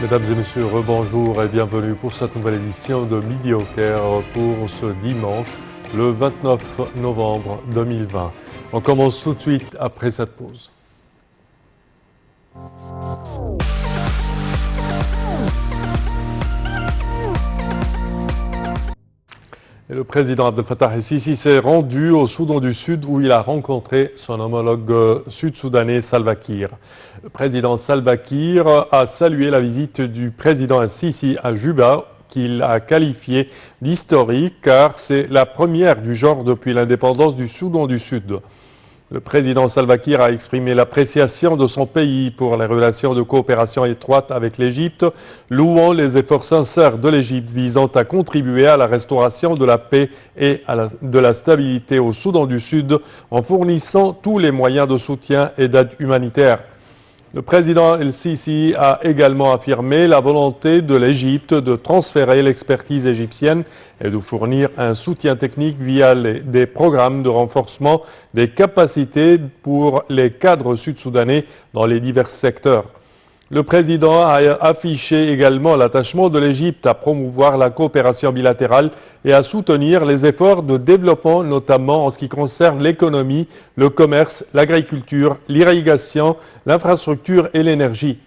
Mesdames et messieurs, rebonjour et bienvenue pour cette nouvelle édition de Midi au Caire pour ce dimanche, le 29 novembre 2020. On commence tout de suite après cette pause. Et le président Abdel Fattah el-Sisi s'est rendu au Soudan du Sud où il a rencontré son homologue sud-soudanais Salva Kiir. Le président Salva Kiir a salué la visite du président el-Sisi à Juba qu'il a qualifiée d'historique car c'est la première du genre depuis l'indépendance du Soudan du Sud. Le président Salva Kiir a exprimé l'appréciation de son pays pour les relations de coopération étroite avec l'Égypte, louant les efforts sincères de l'Égypte visant à contribuer à la restauration de la paix et de la stabilité au Soudan du Sud en fournissant tous les moyens de soutien et d'aide humanitaire. Le président el-Sisi a également affirmé la volonté de l'Égypte de transférer l'expertise égyptienne et de fournir un soutien technique via des programmes de renforcement des capacités pour les cadres sud-soudanais dans les divers secteurs. Le président a affiché également l'attachement de l'Égypte à promouvoir la coopération bilatérale et à soutenir les efforts de développement, notamment en ce qui concerne l'économie, le commerce, l'agriculture, l'irrigation, l'infrastructure et l'énergie.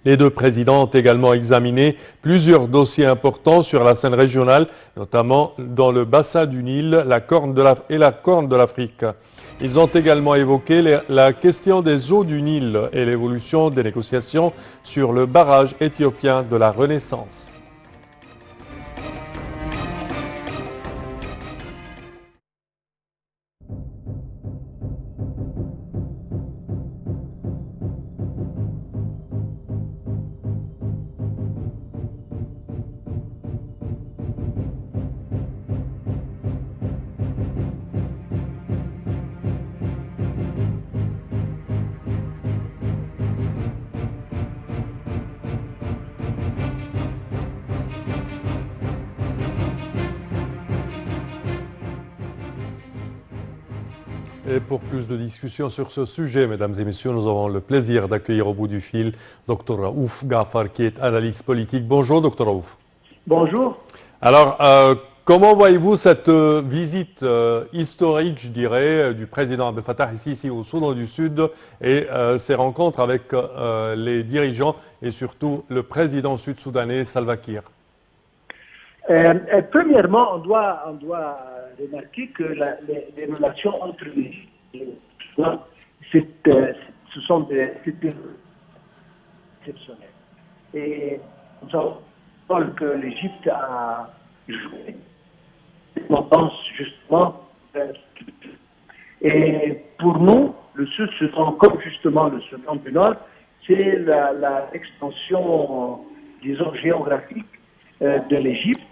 Les deux présidents ont également examiné plusieurs dossiers importants sur la scène régionale, notamment dans le bassin du Nil, la Corne de l'Afrique. Ils ont également évoqué la question des eaux du Nil et l'évolution des négociations sur le barrage éthiopien de la Renaissance. Et pour plus de discussions sur ce sujet, mesdames et messieurs, nous avons le plaisir d'accueillir au bout du fil Dr Raouf Ghafar, qui est analyste politique. Bonjour, Dr Raouf. Bonjour. Alors, comment voyez-vous cette visite historique, je dirais, du président Abdel Fattah el-Sisi au Soudan du Sud et ses rencontres avec les dirigeants et surtout le président sud-soudanais Salva Kiir? Premièrement, on doit remarquer que les relations entre les ce sont des exceptionnelles. Et nous savons que l'Égypte a joué une tendance justement. Et pour nous, le Sud-Soudan, comme justement le Soudan du Nord, c'est l'extension, disons, géographique de l'Égypte.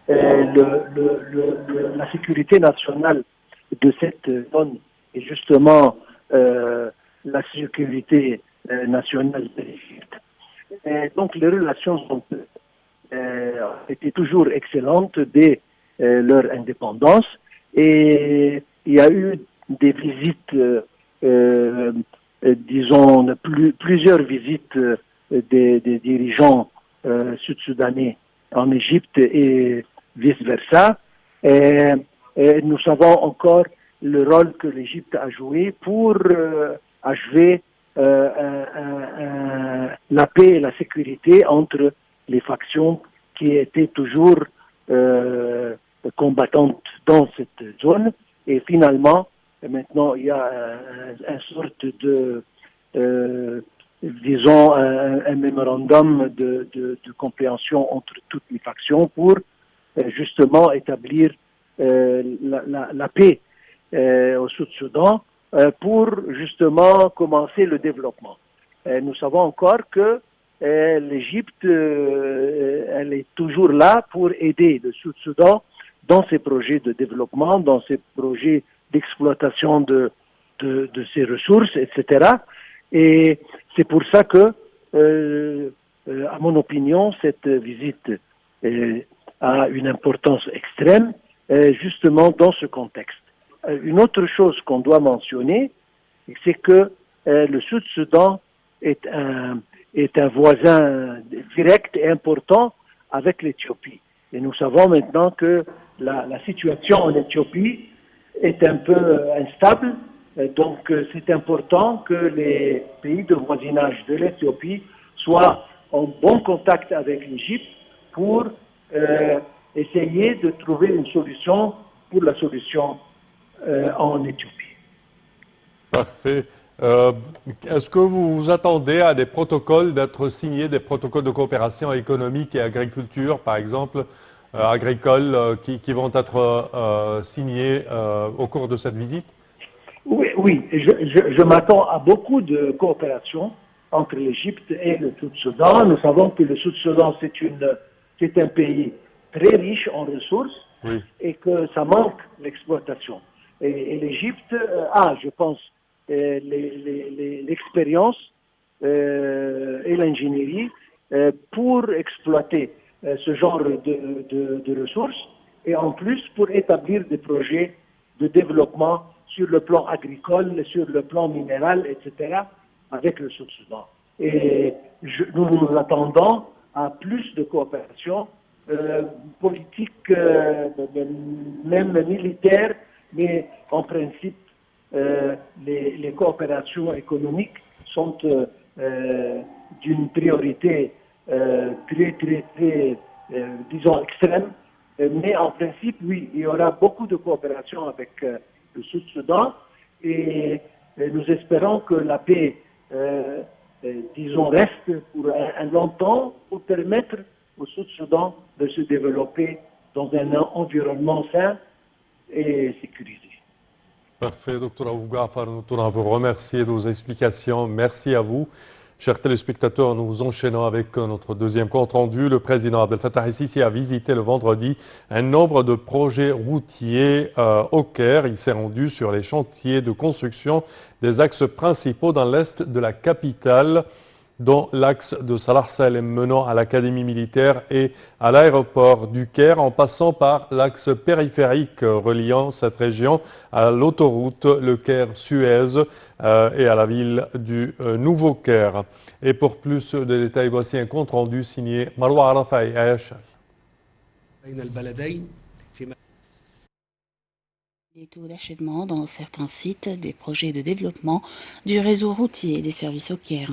La sécurité nationale de cette zone est justement la sécurité nationale de l'Égypte. Donc les relations ont été toujours excellentes dès leur indépendance et il y a eu des visites, disons, plusieurs visites des dirigeants sud-soudanais en Égypte et vice-versa. Et nous savons encore le rôle que l'Égypte a joué pour achever la paix et la sécurité entre les factions qui étaient toujours combattantes dans cette zone. Et finalement, maintenant, il y a une sorte de disons, un mémorandum de compréhension entre toutes les factions pour justement établir la paix au Sud-Soudan pour justement commencer le développement. Nous savons encore que l'Égypte, elle est toujours là pour aider le Sud-Soudan dans ses projets de développement, dans ses projets d'exploitation de ses ressources, etc. Et c'est pour ça que, à mon opinion, cette visite a une importance extrême, justement dans ce contexte. Une autre chose qu'on doit mentionner, c'est que le Sud-Soudan est est un voisin direct et important avec l'Éthiopie. Et nous savons maintenant que la situation en Éthiopie est un peu instable. Donc c'est important que les pays de voisinage de l'Éthiopie soient en bon contact avec l'Égypte pour essayer de trouver une solution pour la solution en Éthiopie. Parfait. Est-ce que vous vous attendez à des protocoles d'être signés, des protocoles de coopération économique et agriculture, par exemple, agricoles, qui vont être signés au cours de cette visite? Oui, je m'attends à beaucoup de coopération entre l'Égypte et le Sud-Soudan. Nous savons que le Sud-Soudan, c'est un pays très riche en ressources Oui. et que ça manque l'exploitation. Et l'Égypte a, je pense, l'expérience et l'ingénierie pour exploiter ce genre de ressources et en plus pour établir des projets de développement sur le plan agricole, sur le plan minéral, etc., avec le Sud-Soudan. Et nous nous attendons à plus de coopération politique, même militaire, mais en principe, les coopérations économiques sont d'une priorité très, disons, extrême. Mais en principe, oui, il y aura beaucoup de coopération avec le Sud-Soudan et nous espérons que la paix, disons, reste pour un longtemps pour permettre au Sud-Soudan de se développer dans un environnement sain et sécurisé. Parfait, Dr. Raouf Gaafar, nous tenons à vous remercier de vos explications. Merci à vous. Chers téléspectateurs, nous enchaînons avec notre deuxième compte rendu. Le président Abdel Fattah el-Sisi a visité le vendredi un nombre de projets routiers au Caire. Il s'est rendu sur les chantiers de construction des axes principaux dans l'est de la capitale, dont l'axe de Salah Salem menant à l'académie militaire et à l'aéroport du Caire, en passant par l'axe périphérique reliant cette région à l'autoroute Le Caire-Suez et à la ville du Nouveau-Caire. Et pour plus de détails, voici un compte rendu signé Marwa Arafai Aïcha. Les taux d'achèvement dans certains sites des projets de développement du réseau routier et des services au Caire,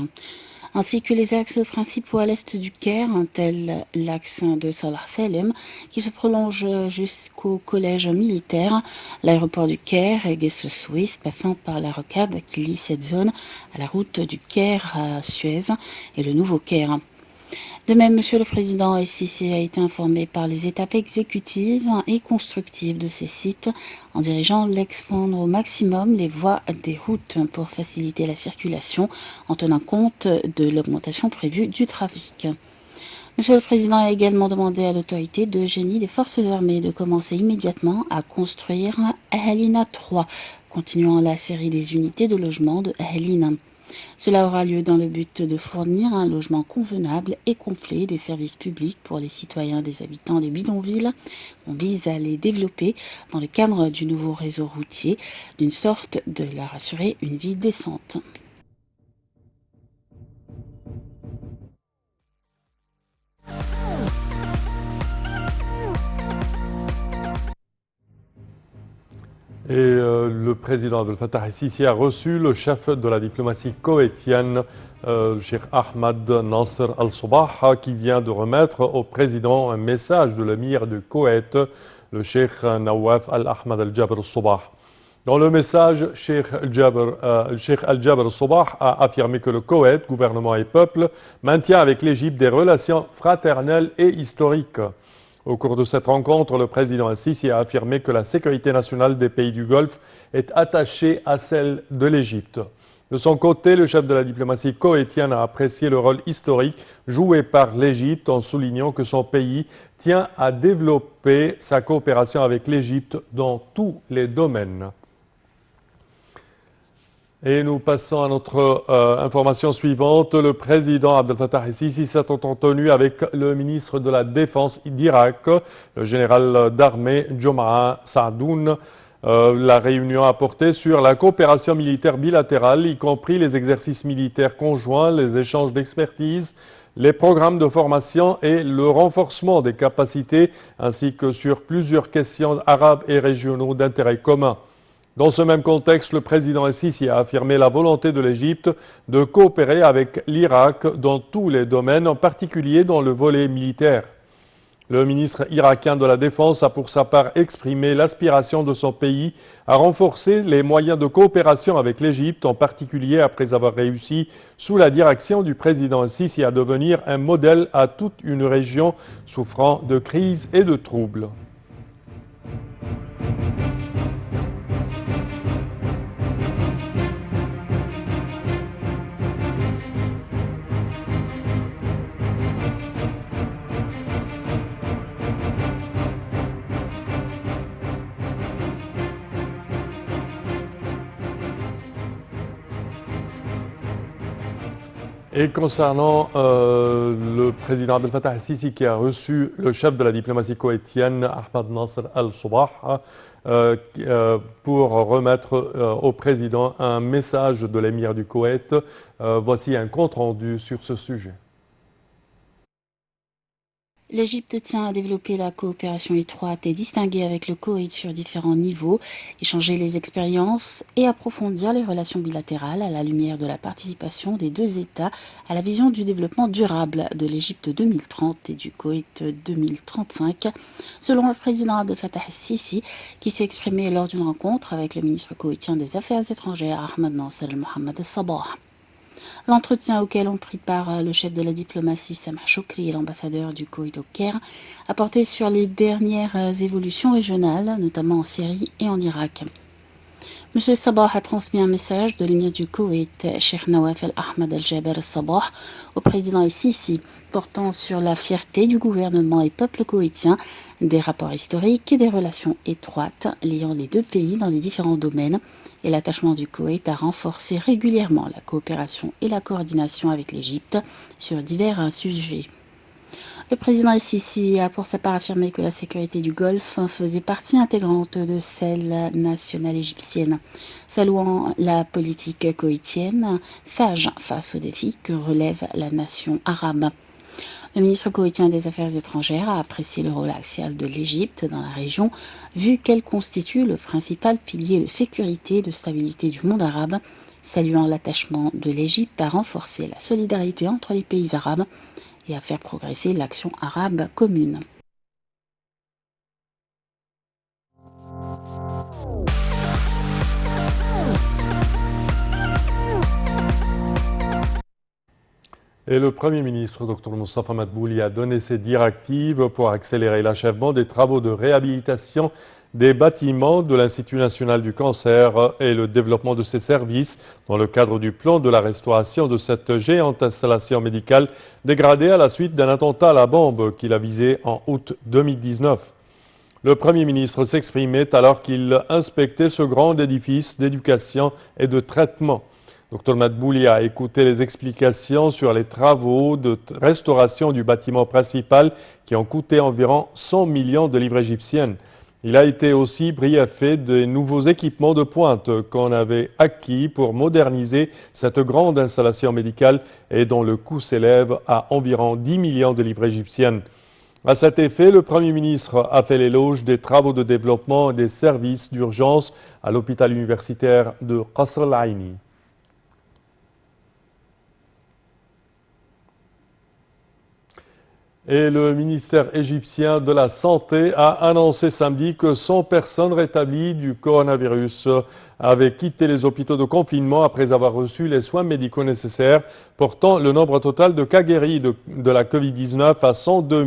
ainsi que les axes principaux à l'est du Caire, tel l'axe de Salah Salem qui se prolonge jusqu'au collège militaire, l'aéroport du Caire et Gesse Suisse, passant par la rocade qui lie cette zone à la route du Caire à Suez et le Nouveau Caire. De même, Monsieur le Président el-Sisi a été informé par les étapes exécutives et constructives de ces sites en dirigeant l'expandre au maximum les voies des routes pour faciliter la circulation en tenant compte de l'augmentation prévue du trafic. Monsieur le Président a également demandé à l'autorité de génie des forces armées de commencer immédiatement à construire Ahalina 3, continuant la série des unités de logement de Ahalina. Cela aura lieu dans le but de fournir un logement convenable et complet des services publics pour les citoyens des habitants des bidonvilles. On vise à les développer dans le cadre du nouveau réseau routier, d'une sorte de leur assurer une vie décente. Et le président Abdel Fattah el-Sisi a reçu le chef de la diplomatie koweïtienne, le Cheikh Ahmad Nasser al-Sabah, qui vient de remettre au président un message de l'émir du Koweït, le Cheikh Nawaf al-Ahmad al-Jabr al-Sabah. Dans le message, Cheikh al-Jabr al-Sabah a affirmé que le Koweït, gouvernement et peuple, maintient avec l'Égypte des relations fraternelles et historiques. Au cours de cette rencontre, le président el-Sisi a affirmé que la sécurité nationale des pays du Golfe est attachée à celle de l'Égypte. De son côté, le chef de la diplomatie koweïtienne a apprécié le rôle historique joué par l'Égypte en soulignant que son pays tient à développer sa coopération avec l'Égypte dans tous les domaines. Et nous passons à notre information suivante. Le président Abdel Fattah el-Sisi s'est entretenu avec le ministre de la Défense d'Irak, le général d'armée Jom'a Saadoun. La réunion a porté sur la coopération militaire bilatérale, y compris les exercices militaires conjoints, les échanges d'expertise, les programmes de formation et le renforcement des capacités, ainsi que sur plusieurs questions arabes et régionaux d'intérêt commun. Dans ce même contexte, le président Sisi a affirmé la volonté de l'Égypte de coopérer avec l'Irak dans tous les domaines, en particulier dans le volet militaire. Le ministre irakien de la Défense a pour sa part exprimé l'aspiration de son pays à renforcer les moyens de coopération avec l'Égypte, en particulier après avoir réussi, sous la direction du président Sisi, à devenir un modèle à toute une région souffrant de crises et de troubles. Et concernant le président Abdel Fattah el-Sisi qui a reçu le chef de la diplomatie koweïtienne, Ahmed Nasser al-Sabah, pour remettre au président un message de l'émir du Koweït. Voici un compte-rendu sur ce sujet. L'Égypte tient à développer la coopération étroite et distinguée avec le Koweït sur différents niveaux, échanger les expériences et approfondir les relations bilatérales à la lumière de la participation des deux États à la vision du développement durable de l'Égypte 2030 et du Koweït 2035, selon le président Abdel Fattah el-Sisi, qui s'est exprimé lors d'une rencontre avec le ministre koweïtien des Affaires étrangères, Ahmed Nasser Mohamed al-Sabah. L'entretien auquel ont pris part le chef de la diplomatie Sameh Choukri et l'ambassadeur du Koweït au Caire a porté sur les dernières évolutions régionales, notamment en Syrie et en Irak. M. Sabah a transmis un message de l'émir du Koweït, Cheikh Nawaf al-Ahmed al-Jaber al-Sabah, au président el-Sisi, portant sur la fierté du gouvernement et peuple koweïtien, des rapports historiques et des relations étroites liant les deux pays dans les différents domaines, et l'attachement du Koweït à renforcer régulièrement la coopération et la coordination avec l'Égypte sur divers sujets. Le président el-Sisi a pour sa part affirmé que la sécurité du Golfe faisait partie intégrante de celle nationale égyptienne, saluant la politique koweïtienne, sage face aux défis que relève la nation arabe. Le ministre koweïtien des Affaires étrangères a apprécié le rôle axial de l'Égypte dans la région, vu qu'elle constitue le principal pilier de sécurité et de stabilité du monde arabe, saluant l'attachement de l'Égypte à renforcer la solidarité entre les pays arabes et à faire progresser l'action arabe commune. Et le Premier ministre, Dr Moustapha Madbouli, a donné ses directives pour accélérer l'achèvement des travaux de réhabilitation des bâtiments de l'Institut national du cancer et le développement de ses services dans le cadre du plan de la restauration de cette géante installation médicale dégradée à la suite d'un attentat à la bombe qu'il a visé en août 2019. Le Premier ministre s'exprimait alors qu'il inspectait ce grand édifice d'éducation et de traitement. Dr Madbouli a écouté les explications sur les travaux de restauration du bâtiment principal qui ont coûté environ 100 millions de livres égyptiennes. Il a été aussi briefé des nouveaux équipements de pointe qu'on avait acquis pour moderniser cette grande installation médicale et dont le coût s'élève à environ 10 millions de livres égyptiennes. À cet effet, le Premier ministre a fait l'éloge des travaux de développement des services d'urgence à l'hôpital universitaire de Qasr al-Aini. Et le ministère égyptien de la Santé a annoncé samedi que 100 personnes rétablies du coronavirus avaient quitté les hôpitaux de confinement après avoir reçu les soins médicaux nécessaires, portant le nombre total de cas guéris de la Covid-19 à 102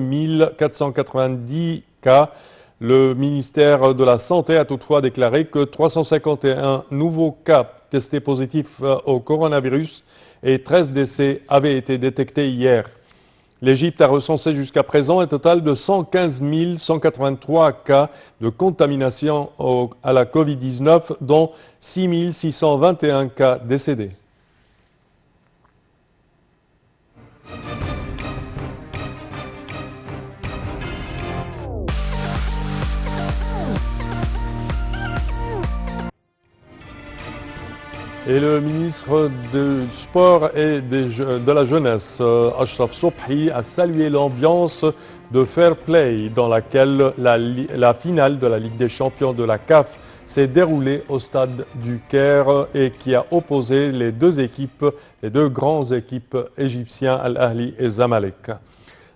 490 cas. Le ministère de la Santé a toutefois déclaré que 351 nouveaux cas testés positifs au coronavirus et 13 décès avaient été détectés hier. L'Égypte a recensé jusqu'à présent un total de 115 183 cas de contamination à la Covid-19, dont 6 621 cas décédés. Et le ministre du Sport et de la Jeunesse, Achraf Sobhi, a salué l'ambiance de fair play dans laquelle la finale de la Ligue des champions de la CAF s'est déroulée au stade du Caire et qui a opposé les deux grandes équipes égyptiennes, Al-Ahli et Zamalek.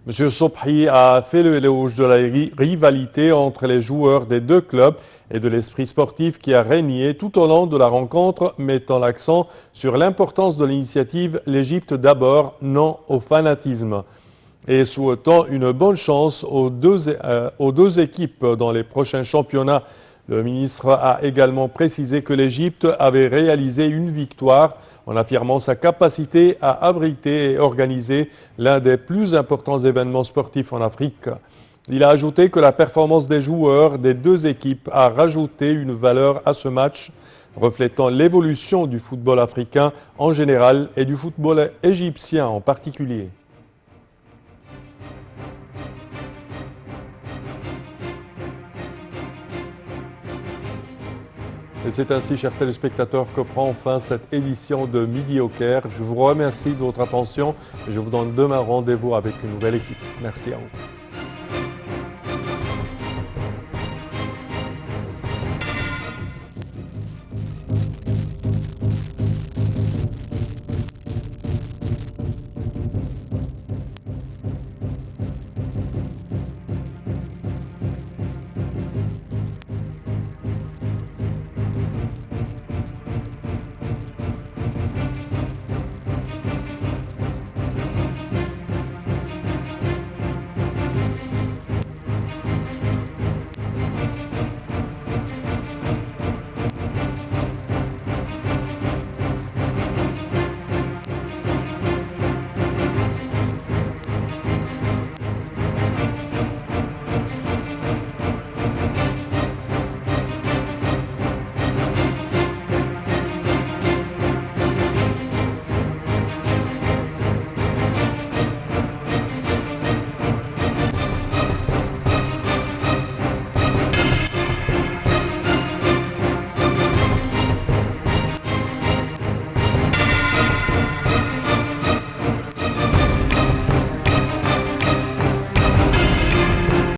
M. Sobhi a fait l'éloge de la rivalité entre les joueurs des deux clubs et de l'esprit sportif qui a régné tout au long de la rencontre, mettant l'accent sur l'importance de l'initiative « L'Égypte d'abord, non au fanatisme » et souhaitant une bonne chance aux deux équipes dans les prochains championnats. Le ministre a également précisé que l'Égypte avait réalisé une victoire en affirmant sa capacité à abriter et organiser l'un des plus importants événements sportifs en Afrique. Il a ajouté que la performance des joueurs des deux équipes a rajouté une valeur à ce match, reflétant l'évolution du football africain en général et du football égyptien en particulier. Et c'est ainsi, chers téléspectateurs, que prend fin cette édition de Midi au Caire. Je vous remercie de votre attention et je vous donne demain rendez-vous avec une nouvelle équipe. Merci à vous.